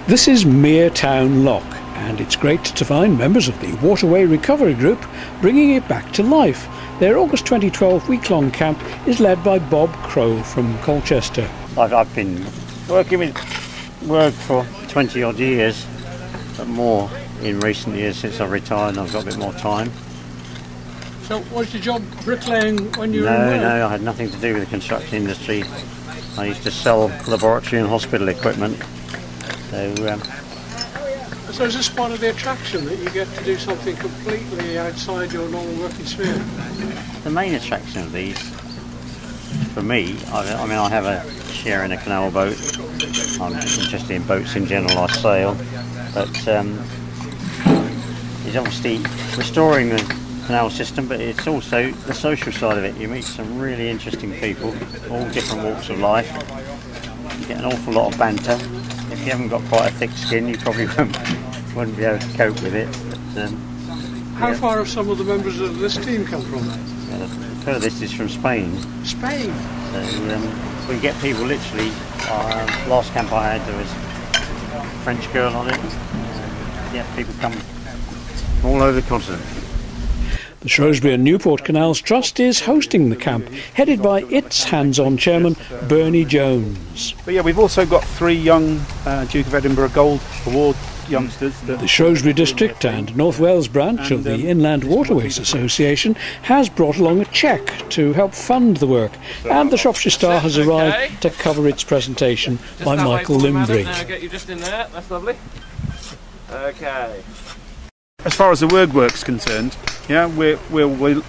This is Meretown Lock, and it's great to find members of the Waterway Recovery Group bringing it back to life. Their August 2012 week-long camp is led by Bob Crow from Colchester. I've been working with work for 20 odd years, but more in recent years since I've retired and I've got a bit more time. So was your job bricklaying when you were in work? No, I had nothing to do with the construction industry. I used to sell laboratory and hospital equipment. So is this part of the attraction, that you get to do something completely outside your normal working sphere? The main attraction of these, for me, I mean I have a share in a canal boat. I'm interested in boats in general, I sail, but it's obviously restoring the canal system, but it's also the social side of it. You meet some really interesting people, all different walks of life. You get an awful lot of banter. If you haven't got quite a thick skin, you probably wouldn't be able to cope with it. But, how far have some of the members of this team come from? The furthest is from Spain. Spain? So we get people literally, last camp I had there was a French girl on it. People come from all over the continent. The Shrewsbury and Newport Canals Trust is hosting the camp, headed by its hands-on chairman, Bernie Jones. But yeah, we've also got 3 young Duke of Edinburgh Gold Award youngsters. The Shrewsbury District and North Wales branch of the Inland Waterways Association has brought along a cheque to help fund the work, and the Shropshire Star has arrived to cover its presentation by Michael Limbrey. Now get you just in there, that's lovely. Okay. As far as the work's concerned, yeah, we're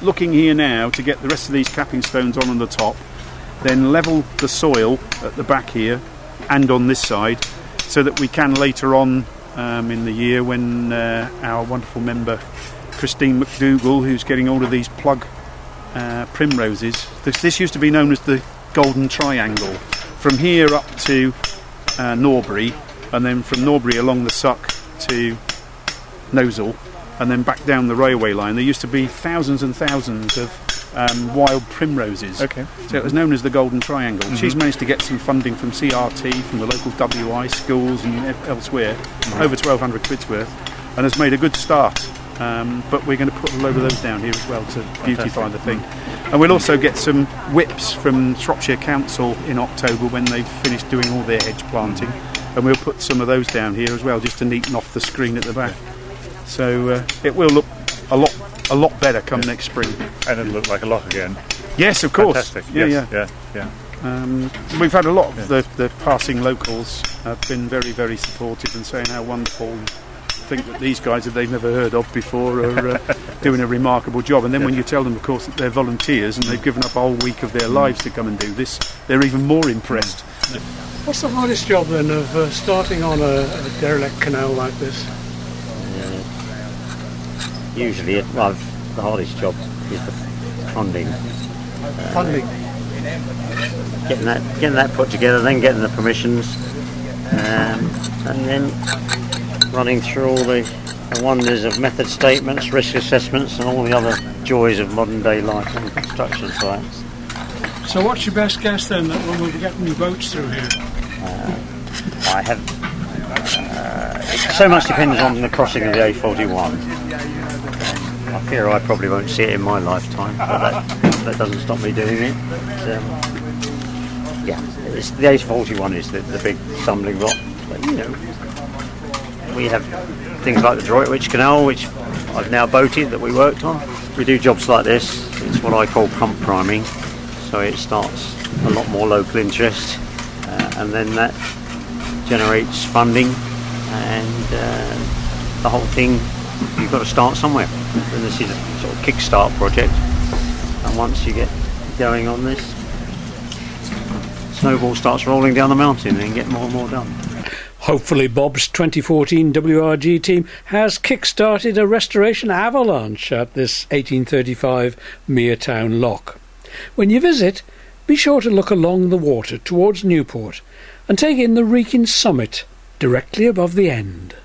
looking here now to get the rest of these capping stones on the top, then level the soil at the back here and on this side, so that we can later on in the year, when our wonderful member Christine McDougall, who's getting all of these plug primroses, this used to be known as the Golden Triangle, from here up to Norbury, and then from Norbury along the Suck to Nosal, and then back down the railway line. There used to be thousands and thousands of wild primroses. Okay. So it was known as the Golden Triangle. She's managed to get some funding from CRT, from the local WI schools and elsewhere, over 1,200 quid's worth, and has made a good start. But we're going to put a load of those down here as well to beautify the thing. And we'll also get some whips from Shropshire Council in October when they've finished doing all their hedge planting, and we'll put some of those down here as well, just to neaten off the screen at the back. So it will look a lot better come next spring. And it'll look like a lock again. Yes, of course. Fantastic. Yeah. We've had a lot of the passing locals have been very, very supportive and saying how wonderful, and think that these guys that they've never heard of before are doing a remarkable job. And then when you tell them, of course, that they're volunteers and they've given up a whole week of their lives to come and do this, they're even more impressed. What's the hardest job then of starting on a derelict canal like this? Usually, the hardest job is the funding. Getting that put together, then getting the permissions, and then running through all the wonders of method statements, risk assessments, and all the other joys of modern day life on the construction sites. So what's your best guess then, that when we'll be getting new boats through here? I have. So much depends on the crossing of the A41. I fear I probably won't see it in my lifetime, but that doesn't stop me doing it. The A41 is the big stumbling block. But, we have things like the Droitwich Canal, which I've now boated, that we worked on. We do jobs like this. It's what I call pump priming, so it starts a lot more local interest, and then that generates funding, and the whole thing, you've got to start somewhere. And this is a sort of kickstart project, and once you get going on this, snowball starts rolling down the mountain and get more and more done. Hopefully Bob's 2014 WRG team has kick-started a restoration avalanche at this 1835 Meretown Lock. When you visit, be sure to look along the water towards Newport and take in the Wrekin summit directly above the end.